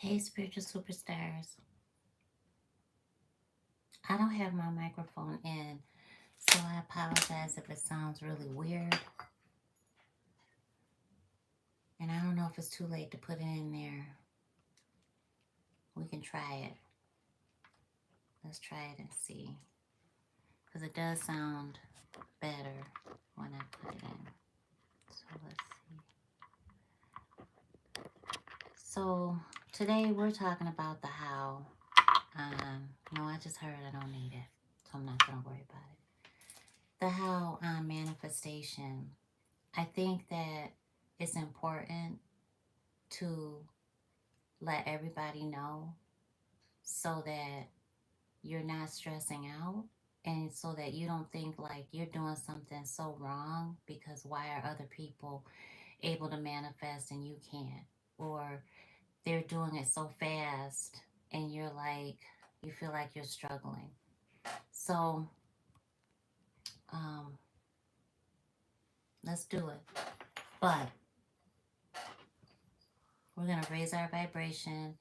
Hey, spiritual superstars. I don't have my microphone in, so I apologize if it sounds really weird. And I don't know if it's too late to put it in there. We can try it. Let's try it and see. Because it does sound better when I put it in. So let's see. So today we're talking about the how. No, I just heard I don't need it, so I'm not going to worry about it. The how on manifestation. I think that it's important to let everybody know so that you're not stressing out and so that you don't think like you're doing something so wrong because why are other people able to manifest and you can't? Or they're doing it so fast and you're like, you feel like you're struggling. So, um, let's do it. But we're going to raise our vibration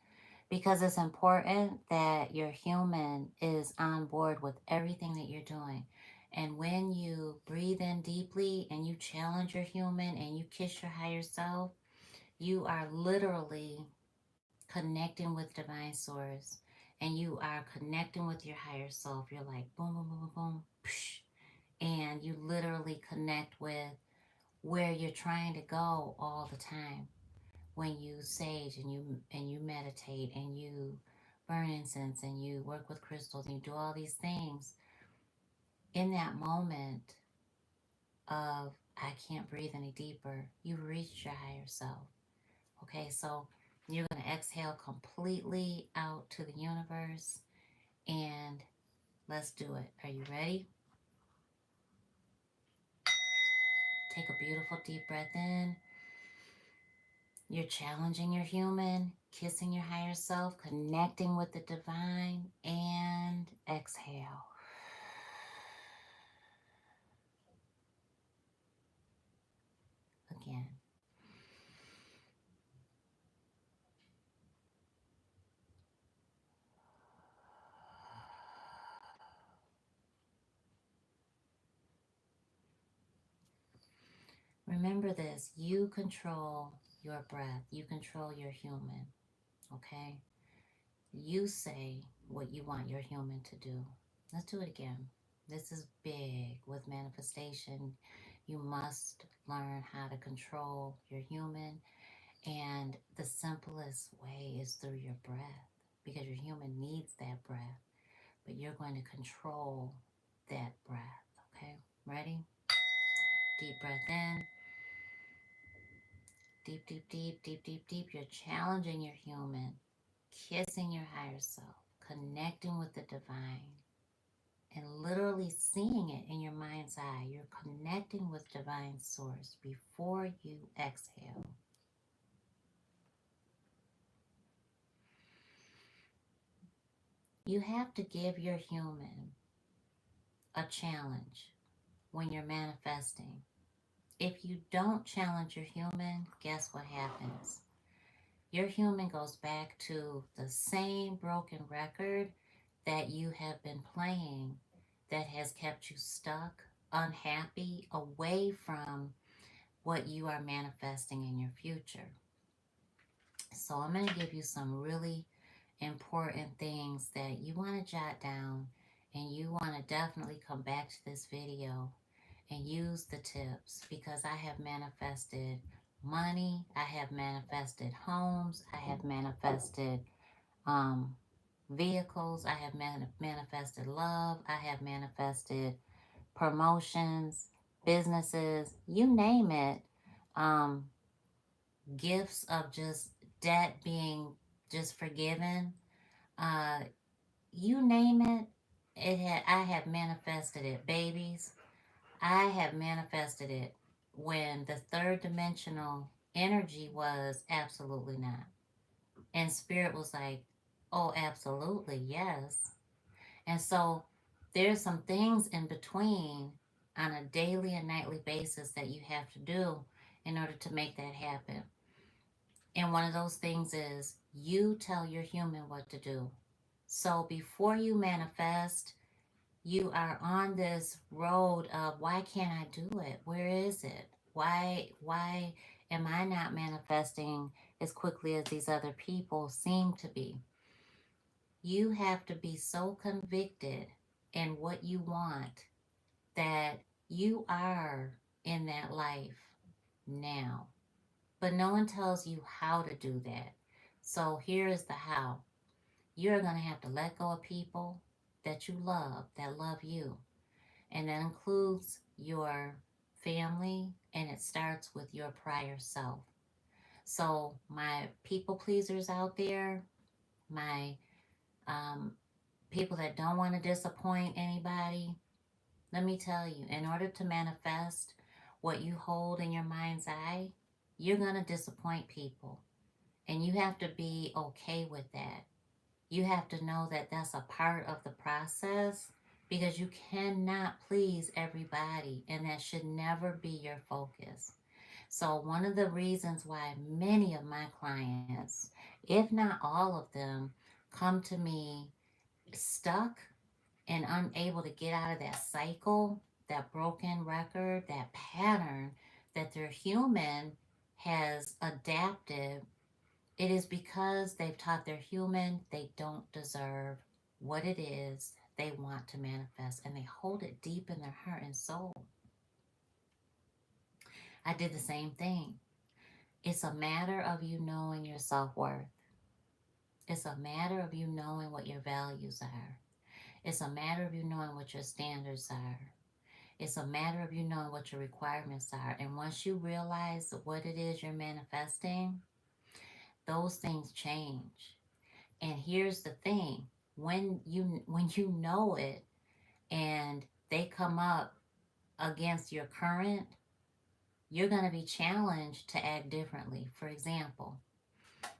because it's important that your human is on board with everything that you're doing. And when you breathe in deeply and you challenge your human and you kiss your higher self, you are literally connecting with divine source and you are connecting with your higher self. You're like boom, boom, boom, boom, boom, psh, and you literally connect with where you're trying to go all the time when you sage and you meditate and you burn incense and you work with crystals and you do all these things in that moment of I can't breathe any deeper, you reach your higher self. Okay, so you're going to exhale completely out to the universe and let's do it. Are you ready? Take a beautiful deep breath in. You're challenging your human, kissing your higher self, connecting with the divine, and exhale. Again. Remember this, you control your breath, you control your human, okay? You say what you want your human to do. Let's do it again. This is big with manifestation. You must learn how to control your human, and the simplest way is through your breath because your human needs that breath, but you're going to control that breath, okay? Ready? Deep breath in. Deep, deep, deep, deep, deep, deep. You're challenging your human, kissing your higher self, connecting with the divine, and literally seeing it in your mind's eye. You're connecting with divine source before you exhale. You have to give your human a challenge when you're manifesting. If you don't challenge your human, guess what happens? Your human goes back to the same broken record that you have been playing that has kept you stuck, unhappy, away from what you are manifesting in your future. So I'm going to give you some really important things that you want to jot down, and you want to definitely come back to this video and use the tips because I have manifested money, I have manifested homes, I have manifested um, vehicles, I have manifested love, I have manifested promotions, businesses, you name it. Um, Gifts of just debt being just forgiven, uh, you name it. I have manifested it. Babies, I have manifested it when the third dimensional energy was absolutely not. And spirit was like, oh, absolutely, yes. And so there's some things in between on a daily and nightly basis that you have to do in order to make that happen. And one of those things is You tell your human what to do. So before you manifest, you are on this road of why can't I do it? Where is it? Why am I not manifesting as quickly as these other people seem to be? You have to be so convicted in what you want that you are in that life now. But no one tells you how to do that. So here is the how. You're going to have to let go of people that you love, that love you. And that includes your family, and it starts with your prior self. So, my people pleasers out there, my um, people that don't want to disappoint anybody, let me tell you, in order to manifest what you hold in your mind's eye, you're going to disappoint people. And you have to be okay with that. You have to know that that's a part of the process because you cannot please everybody, and that should never be your focus. So, one of the reasons why many of my clients, if not all of them, come to me stuck and unable to get out of that cycle, that broken record, that pattern that their human has adapted, it is because they've taught their human they don't deserve what it is they want to manifest, and they hold it deep in their heart and soul. I did the same thing. It's a matter of you knowing your self worth. It's a matter of you knowing what your values are. It's a matter of you knowing what your standards are. It's a matter of you knowing what your requirements are. And once you realize what it is you're manifesting, those things change. And here's the thing, when you know it and they come up against your current, you're going to be challenged to act differently. For example,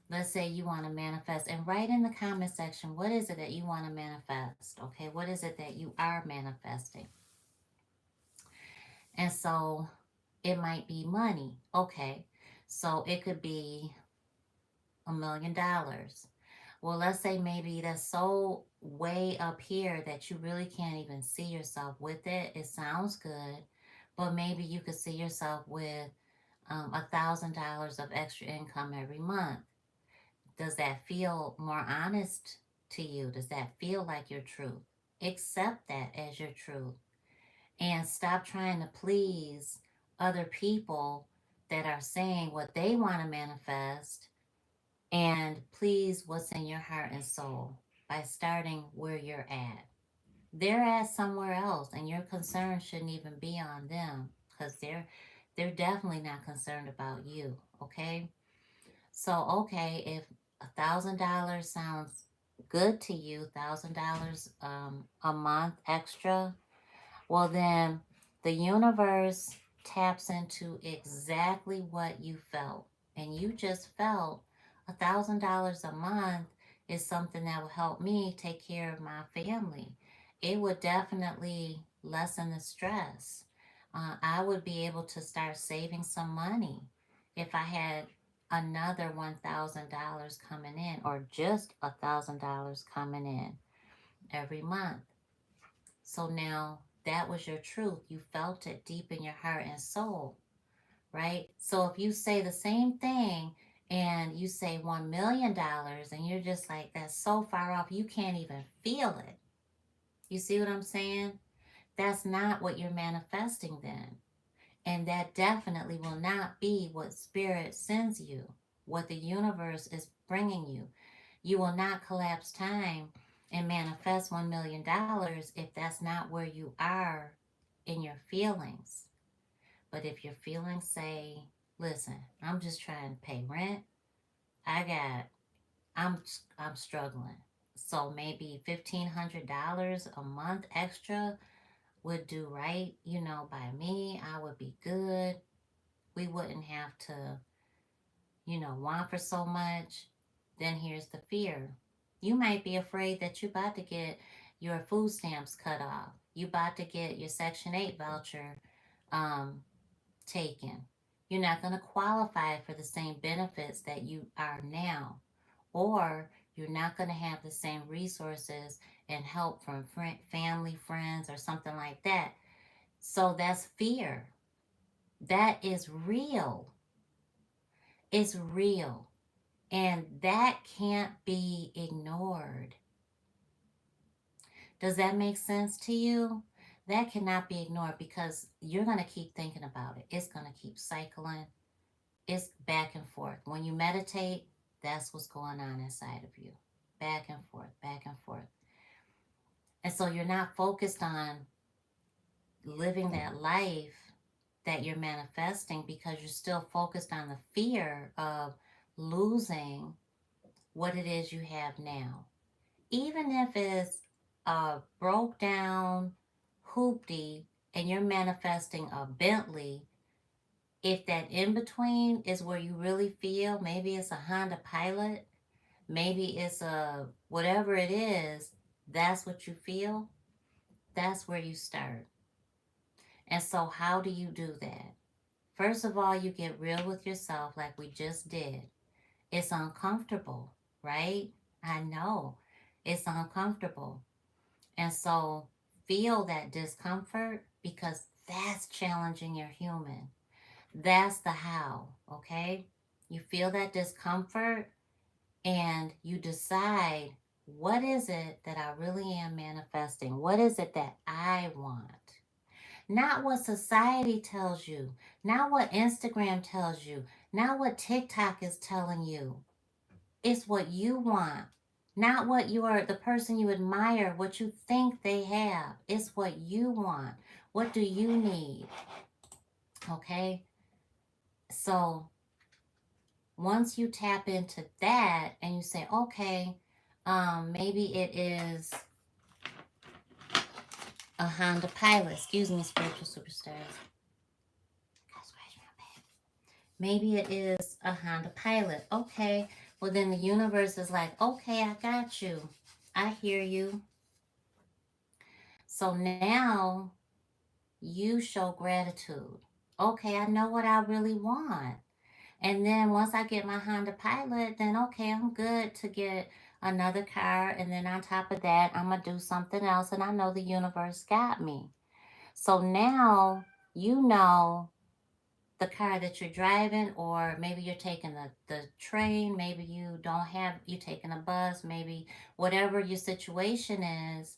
let's say you want to manifest, and write in the comment section, what is it that you want to manifest? Okay, what is it that you are manifesting? And so it might be money. Okay, so it could be $1 million. Well, let's say maybe that's so way up here that you really can't even see yourself with it. It sounds good, but maybe you could see yourself with $1,000 of extra income every month. Does that feel more honest to you? Does that feel like your truth? Accept that as your truth, and stop trying to please other people that are saying what they want to manifest, and please what's in your heart and soul by starting where you're at. They're at somewhere else, and your concern shouldn't even be on them because they're definitely not concerned about you. Okay, so okay, if $1,000 sounds good to you, $1,000 a month extra, well, then the universe taps into exactly what you felt. And you just felt $1,000 a month is something that will help me take care of my family. It would definitely lessen the stress. I would be able to start saving some money if I had another $1,000 coming in, or just $1,000 coming in every month. So now that was your truth. You felt it deep in your heart and soul, right? So if you say the same thing and you say $1 million, and you're just like, that's so far off, you can't even feel it. You see what I'm saying? That's not what you're manifesting then. And that definitely will not be what spirit sends you, what the universe is bringing you. You will not collapse time and manifest $1 million if that's not where you are in your feelings. But if your feelings say, listen, I'm just trying to pay rent, I got, I'm struggling. So maybe $1,500 a month extra would do right, by me. I would be good. We wouldn't have to, want for so much. Then here's the fear. You might be afraid that you're about to get your food stamps cut off. You about to get your Section 8 voucher um, taken. You're not going to qualify for the same benefits that you are now. or you're not going to have the same resources and help from family, friends, or something like that. So that's fear. That is real. It's real. And that can't be ignored. Does that make sense to you? That cannot be ignored because you're going to keep thinking about it. It's going to keep cycling. It's back and forth. When you meditate, that's what's going on inside of you. Back and forth, back and forth. And so you're not focused on living that life that you're manifesting because you're still focused on the fear of losing what it is you have now. Even if it's a broke down hoopty and you're manifesting a Bentley, if that in between is where you really feel, maybe it's a Honda Pilot, maybe it's a whatever it is, that's what you feel, that's where you start. And so, how do you do that? First of all, you get real with yourself, like we just did. It's uncomfortable, right? I know it's uncomfortable. And so, feel that discomfort because that's challenging your human. That's the how, okay? You feel that discomfort and you decide what is it that I really am manifesting? What is it that I want? Not what society tells you, not what Instagram tells you, not what TikTok is telling you. It's what you want. Not what you are, the person you admire, what you think they have. It's what you want. What do you need? Okay? So once you tap into that and you say, okay, maybe it is a Honda Pilot. Excuse me, spiritual superstars. Maybe it is a Honda Pilot. Okay, well, then the universe is like, okay, I got you. I hear you. So now you show gratitude. Okay, I know what I really want. And then once I get my Honda Pilot, then okay, I'm good to get another car. And then on top of that, I'm going to do something else. And I know the universe got me. So now you know the car that you're driving, or maybe you're taking the train, maybe you taking a bus, maybe whatever your situation is,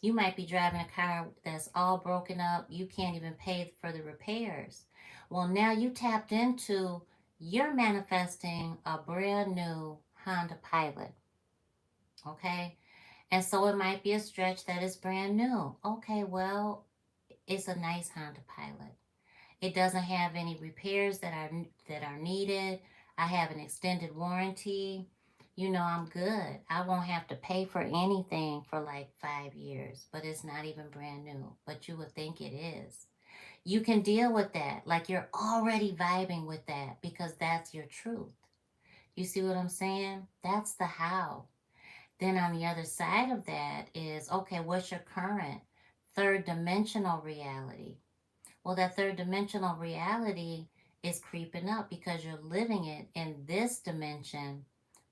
you might be driving a car that's all broken up, you can't even pay for the repairs. Well, now you tapped into, you're manifesting a brand new Honda Pilot, okay? And so it might be a stretch that is brand new. Okay, well, it's a nice Honda Pilot. It doesn't have any repairs that are needed. I have an extended warranty. You know, I'm good. I won't have to pay for anything for like 5 years, but it's not even brand new. But you would think it is. You can deal with that. Like you're already vibing with that because that's your truth. You see what I'm saying? That's the how. Then on the other side of that is, okay, what's your current third dimensional reality? Well, that third dimensional reality is creeping up because you're living it in this dimension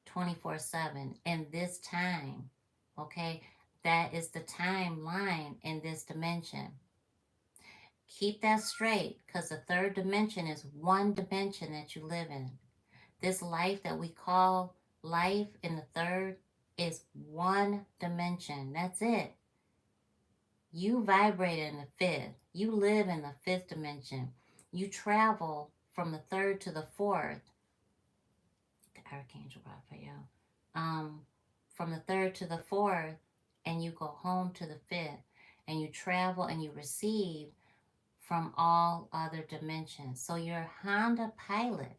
24/7 in this time. Okay? That is the timeline in this dimension. Keep that straight because the third dimension is one dimension that you live in. This life that we call life in the third is one dimension. That's it. You vibrate in the fifth. You live in the fifth dimension. You travel from the third to the fourth. The Archangel Raphael. From the third to the fourth, and you go home to the fifth, and you travel and you receive from all other dimensions. So your Honda Pilot,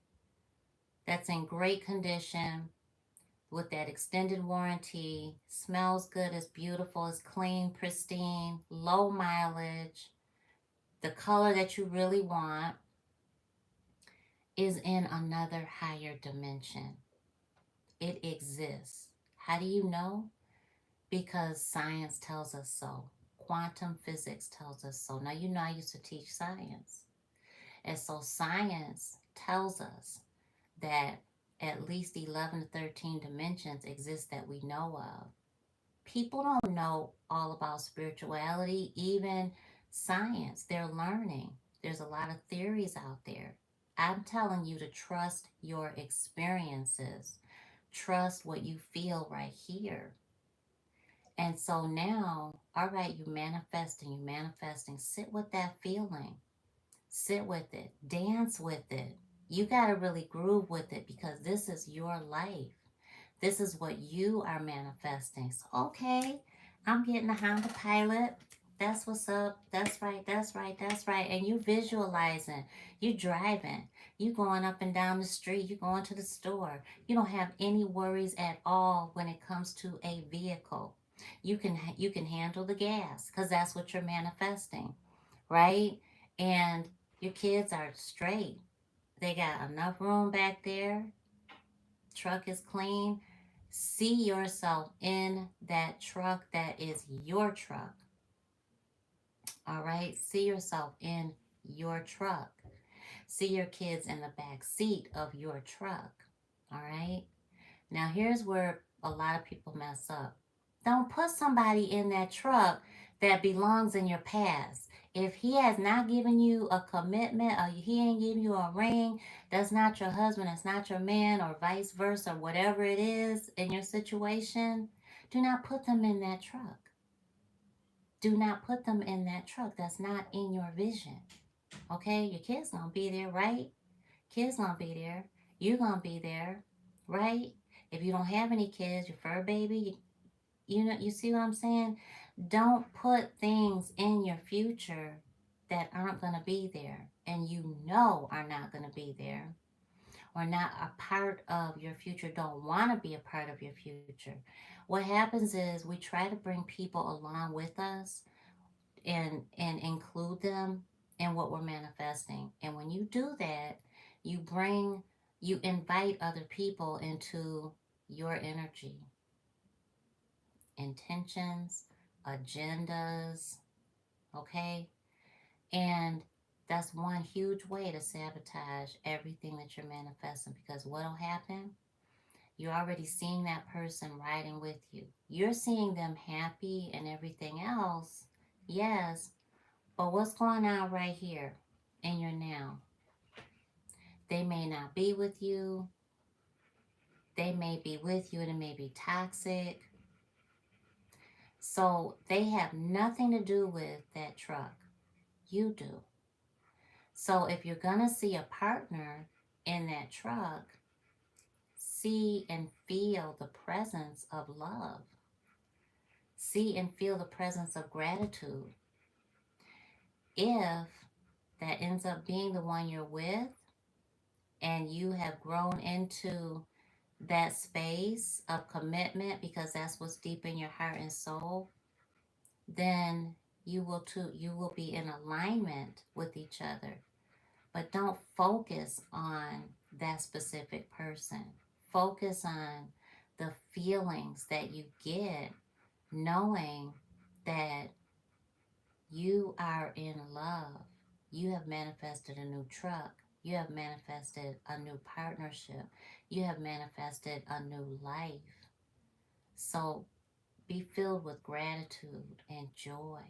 that's in great condition, with that extended warranty, smells good, is beautiful, is clean, pristine, low mileage, the color that you really want, is in another higher dimension. It exists. How do you know? Because science tells us so. Quantum physics tells us so. Now, you know, I used to teach science. And so, science tells us that at least 11 to 13 dimensions exist that we know of. People don't know all about spirituality, even science. They're learning. There's a lot of theories out there. I'm telling you to trust your experiences, trust what you feel right here. And so now, all right, you're manifesting. Sit with that feeling, sit with it, dance with it. You got to really groove with it because this is your life. This is what you are manifesting. So, okay, I'm getting a Honda Pilot. That's what's up. That's right. That's right. That's right. And you visualizing. You driving. You going up and down the street. You going to the store. You don't have any worries at all when it comes to a vehicle. You can handle the gas because that's what you're manifesting, right? And your kids are straight. They got enough room back there. Truck is clean. See yourself in that truck that is your truck. All right. See yourself in your truck. See your kids in the back seat of your truck. All right. Now, here's where a lot of people mess up. Don't put somebody in that truck that belongs in your past. If he has not given you a commitment or he ain't giving you a ring, that's not your husband, that's not your man, or vice versa, whatever it is in your situation, do not put them in that truck. Do not put them in that truck. That's not in your vision. Okay? Your kid's gonna be there, right? Kids gonna be there. You gonna be there, right? If you don't have any kids, your fur baby, you know, you see what I'm saying? Don't put things in your future that aren't gonna be there, and you know are not gonna be there, or not a part of your future. Don't want to be a part of your future. What happens is we try to bring people along with us and include them in what we're manifesting. And when you do that, you bring you invite other people into your energy, intentions, agendas, okay? And that's one huge way to sabotage everything that you're manifesting because what'll happen? You're already seeing that person riding with you. You're seeing them happy and everything else. Yes, but what's going on right here in your now? They may not be with you. They may be with you and it may be toxic. So they have nothing to do with that truck. You do. So if you're going to see a partner in that truck, see and feel the presence of love. See and feel the presence of gratitude. If that ends up being the one you're with and you have grown into that space of commitment because that's what's deep in your heart and soul, then you will be in alignment with each other. But don't focus on that specific person. Focus on the feelings that you get knowing that you are in love. You have manifested a new truck. You have manifested a new partnership. You have manifested a new life. So be filled with gratitude and joy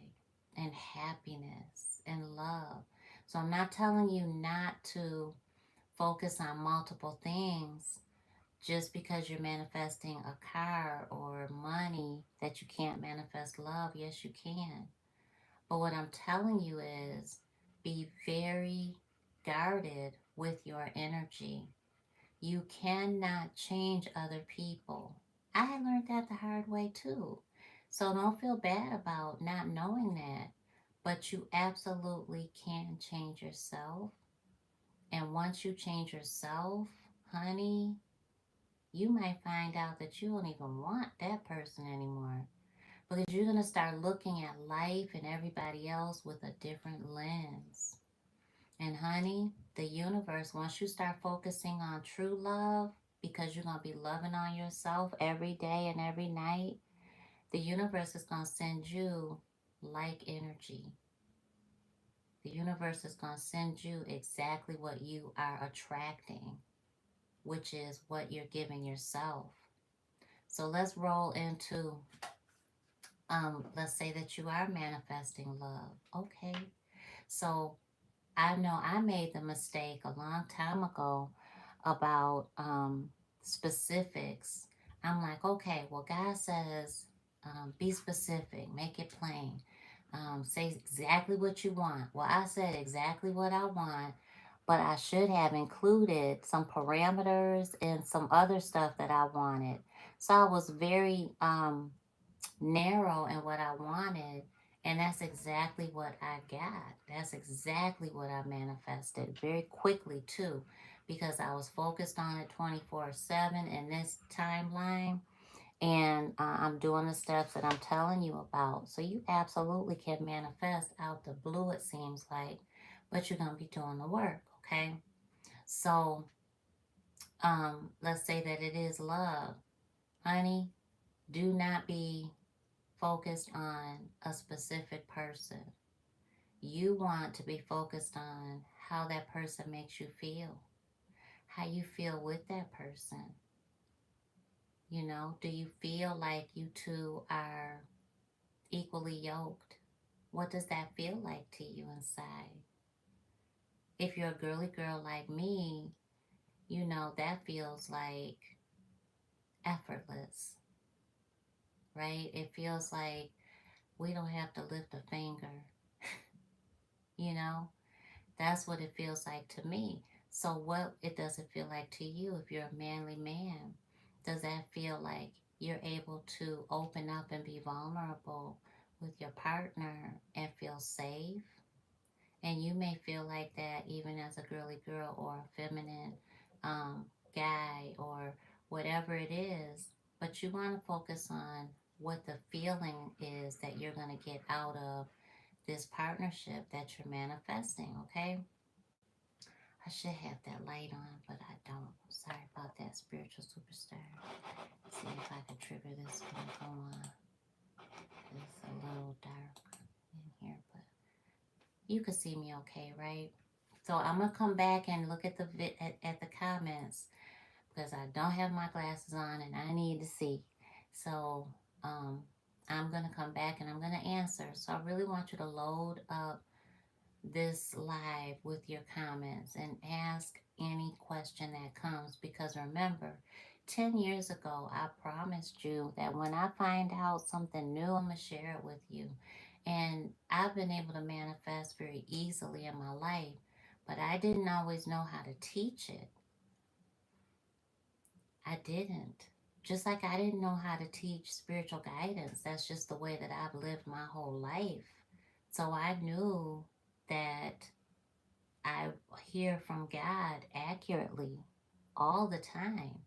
and happiness and love. So I'm not telling you not to focus on multiple things just because you're manifesting a car or money that you can't manifest love. Yes, you can. But what I'm telling you is be very guarded with your energy. You cannot change other people. I learned that the hard way too. So don't feel bad about not knowing that. But you absolutely can change yourself. And once you change yourself, honey, you might find out that you don't even want that person anymore. Because you're going to start looking at life and everybody else with a different lens. And honey, the universe, once you start focusing on true love, because you're going to be loving on yourself every day and every night, the universe is going to send you like energy. The universe is going to send you exactly what you are attracting. which is what you're giving yourself. So let's roll into, let's say that you are manifesting love. Okay. So I know I made the mistake a long time ago about specifics. I'm like, okay, well, God says, be specific, make it plain, say exactly what you want. Well, I said exactly what I want, but I should have included some parameters and some other stuff that I wanted. So I was very narrow in what I wanted. And that's exactly what I got. That's exactly what I manifested very quickly, too, because I was focused on it 24/7 in this timeline. And I'm doing the steps that I'm telling you about. So you absolutely can manifest out the blue, it seems like, but you're going to be doing the work, okay? So let's say that it is love. Honey, do not be focused on a specific person. You want to be focused on how that person makes you feel, how you feel with that person. You know, do you feel like you two are equally yoked? What does that feel like to you inside? If you're a girly girl like me, you know that feels like effortless, right? It feels like we don't have to lift a finger, you know? That's what it feels like to me. So what it does it feel like to you if you're a manly man? Does that feel like you're able to open up and be vulnerable with your partner and feel safe? And you may feel like that even as a girly girl or a feminine guy or whatever it is, but you want to focus on what the feeling is that you're going to get out of this partnership that you're manifesting, okay? I should have that light on, but I don't. Sorry about that, spiritual superstar. Let's see if I can trigger this one. Go on. It's a little dark in here, but you can see me okay, right? So I'm gonna come back and look at at the comments because I don't have my glasses on and I need to see. So um, I'm gonna come back and I'm gonna answer. So I really want you to load up this live with your comments and ask any question that comes because remember 10 years ago I promised you that when I find out something new I'm going to share it with you, and I've been able to manifest very easily in my life, but I didn't always know how to teach it. I didn't, just like I didn't know how to teach spiritual guidance. That's just the way that I've lived my whole life. So I knew that I hear from God accurately all the time,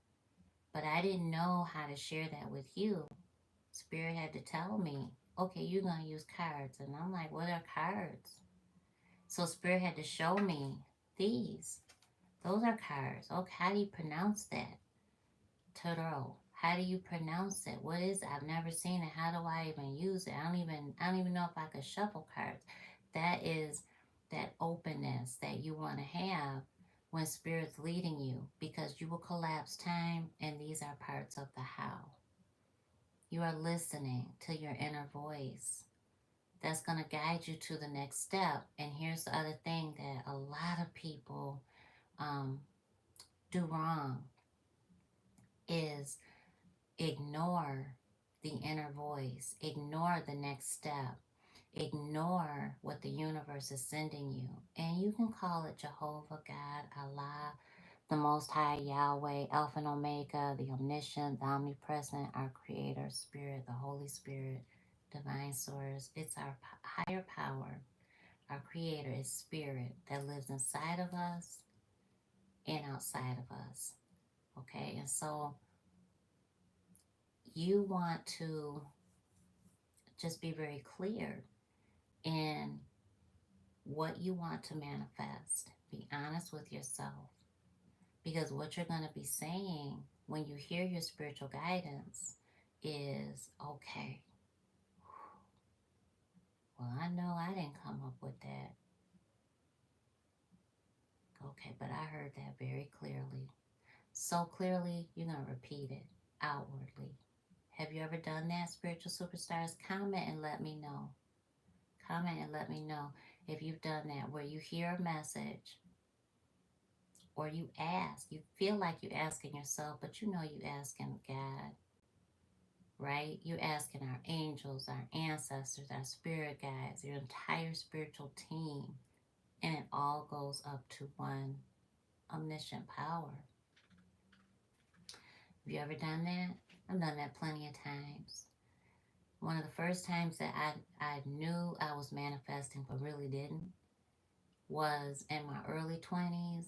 but I didn't know how to share that with you. Spirit had to tell me, okay, you're going to use cards. And I'm like, what are cards? So Spirit had to show me these. Those are cards. Okay, how do you pronounce that? Tarot. How do you pronounce it? What is it? I've never seen it. How do I even use it? I don't even know if I could shuffle cards. That is that openness that you want to have when spirit's leading you, because you will collapse time and these are parts of the how. You are listening to your inner voice. That's going to guide you to the next step. And here's the other thing that a lot of people um, do wrong is ignore the inner voice, ignore the next step, ignore what the universe is sending you. And you can call it Jehovah, God, Allah, the Most High, Yahweh, Alpha and Omega, the Omniscient, the Omnipresent, our Creator, Spirit, the Holy Spirit, Divine Source. It's our higher power. Our Creator is Spirit that lives inside of us and outside of us. Okay, and so you want to just be very clear in what you want to manifest. Be honest with yourself, because what you're going to be saying when you hear your spiritual guidance is, okay, well, I know I didn't come up with that. Okay, but I heard that very clearly. so clearly, you're going to repeat it outwardly. Have you ever done that, spiritual superstars? Comment and let me know. Comment and let me know if you've done that, where you hear a message or you ask. You feel like you're asking yourself, but you know you're asking God, right? You're asking our angels, our ancestors, our spirit guides, your entire spiritual team, and it all goes up to one omniscient power. Have you ever done that? I've done that plenty of times. One of the first times that I knew I was manifesting but really didn't was in my early 20s.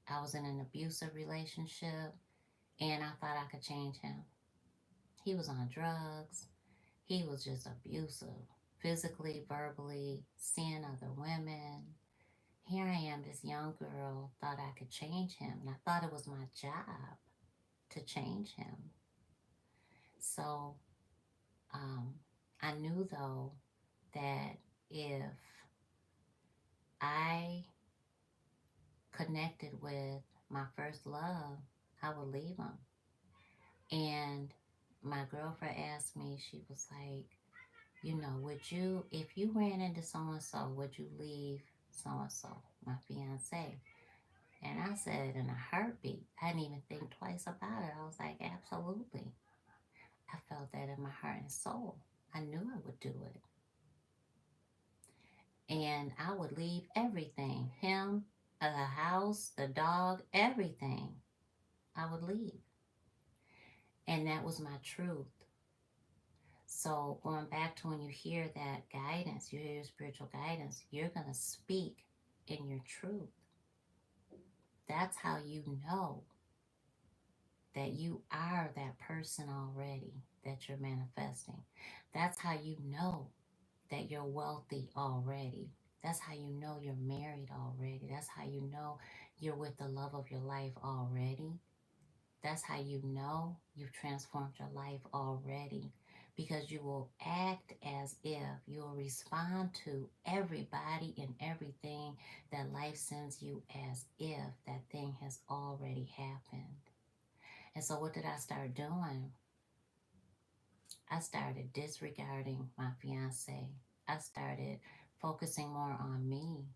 I was in an abusive relationship and I thought I could change him. He was on drugs. He was just abusive, physically, verbally, seeing other women. Here I am, this young girl, thought I could change him, and I thought it was my job to change him. So I knew, though, that if I connected with my first love, I would leave him. And my girlfriend asked me, she was like, would you, if you ran into so-and-so, would you leave so-and-so, my fiance? And I said in a heartbeat. I didn't even think twice about it. I was like, absolutely. I felt that in my heart and soul. I knew I would do it. And I would leave everything, him, the house, the dog, everything. I would leave. And that was my truth. So going back to when you hear that guidance, you hear your spiritual guidance, you're going to speak in your truth. That's how you know that you are that person already that you're manifesting. That's how you know that you're wealthy already. That's how you know you're married already. That's how you know you're with the love of your life already. That's how you know you've transformed your life already, because you will act as if, you will respond to everybody and everything that life sends you as if that thing has already happened. And so what did I start doing? I started disregarding my fiance. I started focusing more on me.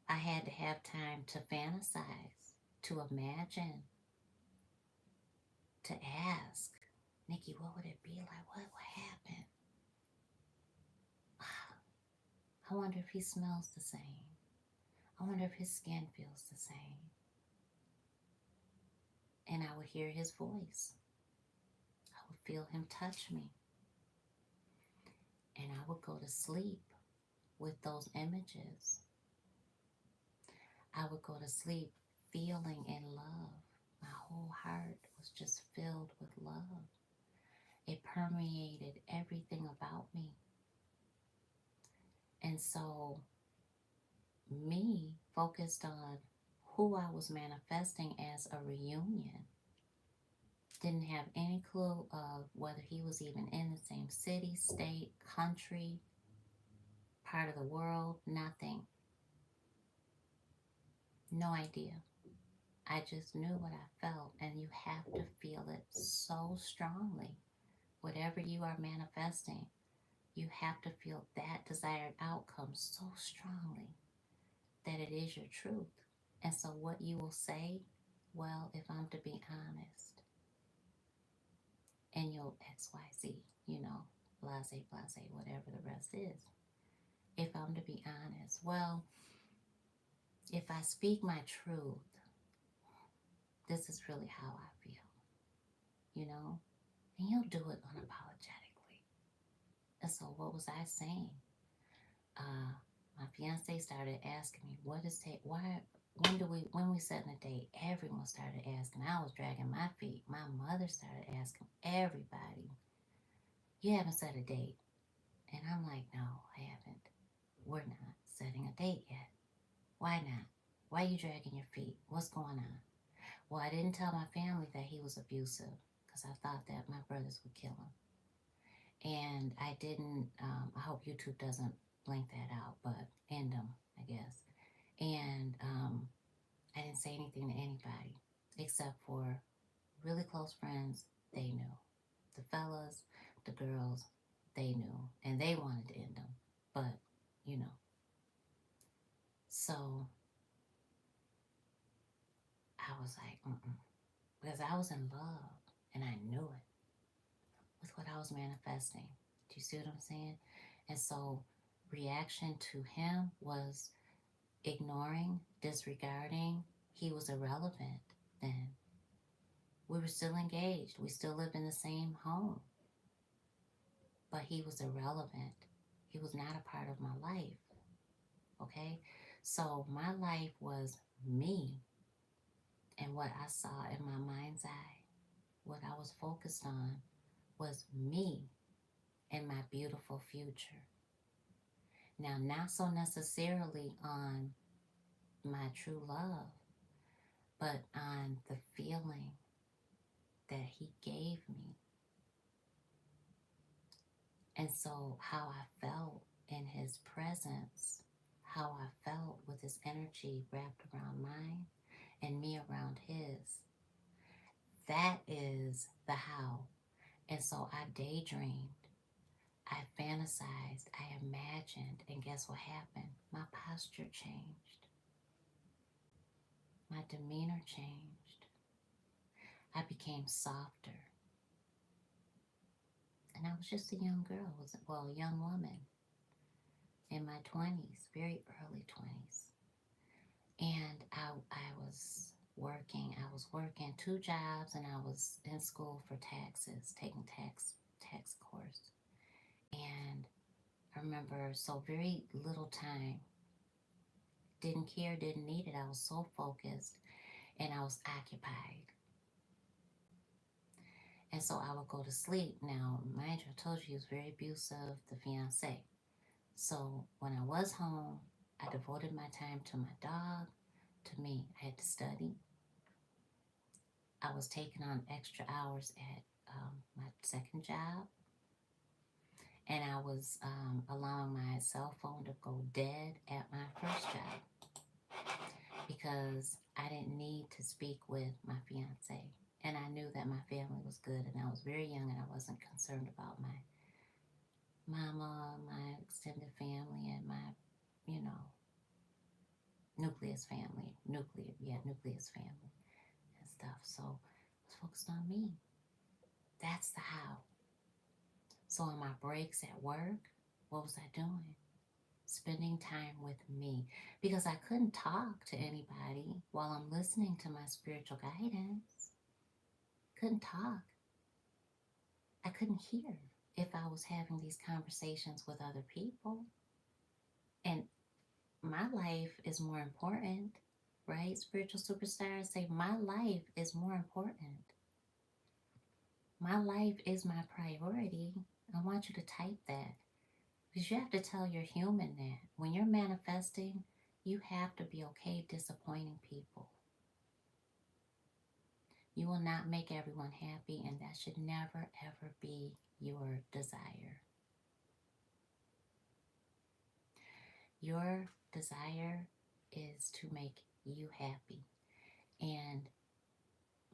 I had to have time to fantasize, to imagine, to ask, Nikki, what would it be like? What would happen? I wonder if he smells the same. I wonder if his skin feels the same. And I would hear his voice. I would feel him touch me. And I would go to sleep with those images. I would go to sleep feeling in love. My whole heart was just filled with love. It permeated everything about me. And so me focused on who I was manifesting as a reunion. Didn't have any clue of whether he was even in the same city, state, country, part of the world, nothing. No idea. I just knew what I felt, and you have to feel it so strongly. Whatever you are manifesting, you have to feel that desired outcome so strongly that it is your truth. And so what you will say, well, if I'm to be honest, and you'll XYZ, blase, blase, whatever the rest is. If I'm to be honest, well, if I speak my truth, this is really how I feel, and you'll do it unapologetically. And so what was I saying? My fiance started asking me, when we set a date, everyone started asking. I was dragging my feet. My mother started asking everybody, you haven't set a date? And I'm like, no, I haven't. We're not setting a date yet. Why not? Why are you dragging your feet? What's going on? Well, I didn't tell my family that he was abusive because I thought that my brothers would kill him. And I didn't, I hope YouTube doesn't blink that out, but end them, I guess. And I didn't say anything to anybody. except for really close friends, they knew. The fellas, the girls, they knew, and they wanted to end them. But, you know, so I was like, mm-mm. Because I was in love, and I knew it with what I was manifesting. Do you see what I'm saying? And so, reaction to him was ignoring, disregarding. He was irrelevant then. We were still engaged. We still lived in the same home. But he was irrelevant. He was not a part of my life. Okay? So my life was me and what I saw in my mind's eye. What I was focused on was me and my beautiful future. Now, not so necessarily on my true love, but on the feeling that he gave me. And so, how I felt in his presence, how I felt with his energy wrapped around mine and me around his, that is the how. And so, I daydreamed, I fantasized, I imagined, and guess what happened? My posture changed, my demeanor changed, I became softer. And I was just a young girl, well, a young woman in my 20s, very early 20s. And I was working two jobs, and I was in school for taxes, taking tax course. And I remember, so very little time, didn't care, didn't need it. I was so focused and I was occupied. And so I would go to sleep. Now, mind you, I told you he was very abusive, the fiance. So when I was home, I devoted my time to my dog, to me. I had to study. I was taking on extra hours at my second job, and I was allowing my cell phone to go dead at my first job because I didn't need to speak with my fiance. And I knew that my family was good, and I was very young, and I wasn't concerned about my mama, my extended family, and my, you know, nucleus family, nucleus family and stuff. So I was focused on me. That's the how. So on my breaks at work, what was I doing? Spending time with me, because I couldn't talk to anybody while I'm listening to my spiritual guidance. Couldn't talk. I couldn't hear if I was having these conversations with other people. And my life is more important, right? Spiritual superstars say my life is more important. My life is my priority. I want you to type that, because you have to tell your human that. When you're manifesting, you have to be okay disappointing people. You will not make everyone happy, and that should never, ever be your desire. Your desire is to make you happy. And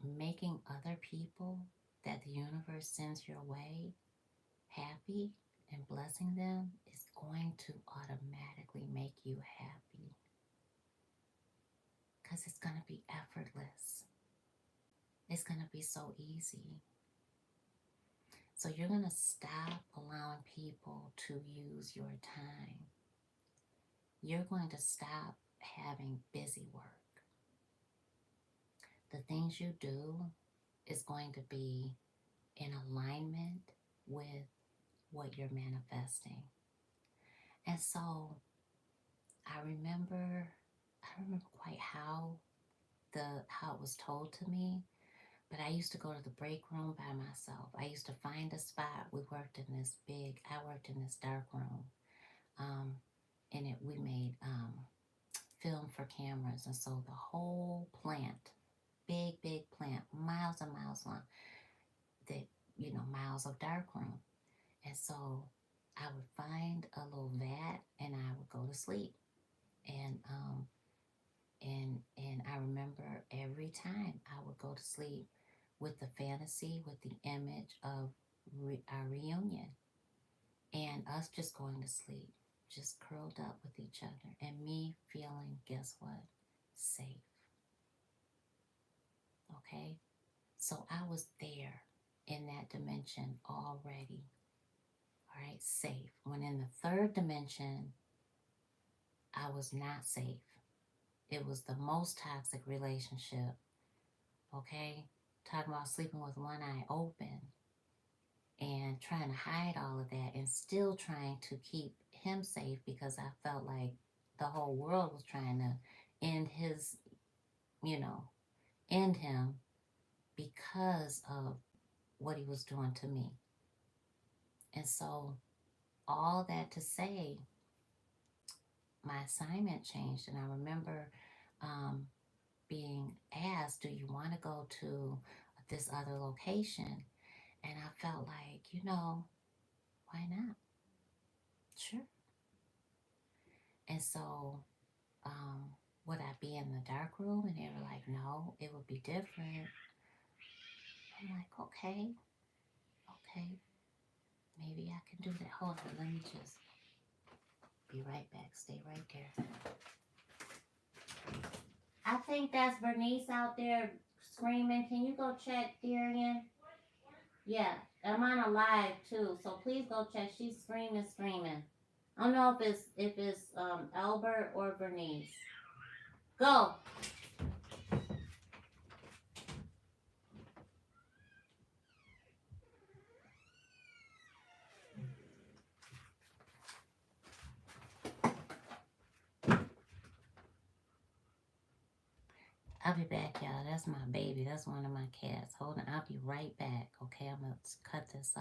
making other people that the universe sends your way happy and blessing them is going to automatically make you happy, because it's going to be effortless. It's going to be so easy. So you're going to stop allowing people to use your time. You're going to stop having busy work. The things you do is going to be in alignment with what you're manifesting. And so I remember quite how it was told to me, but I used to go to the break room by myself. I used to find a spot. I worked in this dark room. And we made film for cameras. And so the whole plant, big plant, miles and miles long, that, miles of dark room. And so I would find a little vat and I would go to sleep. And And I remember every time I would go to sleep with the fantasy, with the image of our reunion and us just going to sleep, just curled up with each other, and me feeling, guess what? Safe. Okay? So I was there in that dimension already. All right, safe. When in the third dimension, I was not safe. It was the most toxic relationship. Okay? Talking about sleeping with one eye open and trying to hide all of that and still trying to keep him safe because I felt like the whole world was trying to end his, you know, end him because of what he was doing to me. And so, all that to say, my assignment changed. And I remember um, being asked, do you want to go to this other location? And I felt like, why not? Sure. And so, would I be in the dark room? And they were like, no, it would be different. I'm like, okay, maybe I can do that. Hold on, let me just be right back. Stay right there. I think that's Bernice out there screaming. Can you go check Darian? Yeah, I'm on a live too, so please go check. She's screaming. I don't know if it's Albert or Bernice. Go. I'll be back, y'all. That's my baby. That's one of my cats. Hold on. I'll be right back. Okay, I'm going to cut this off.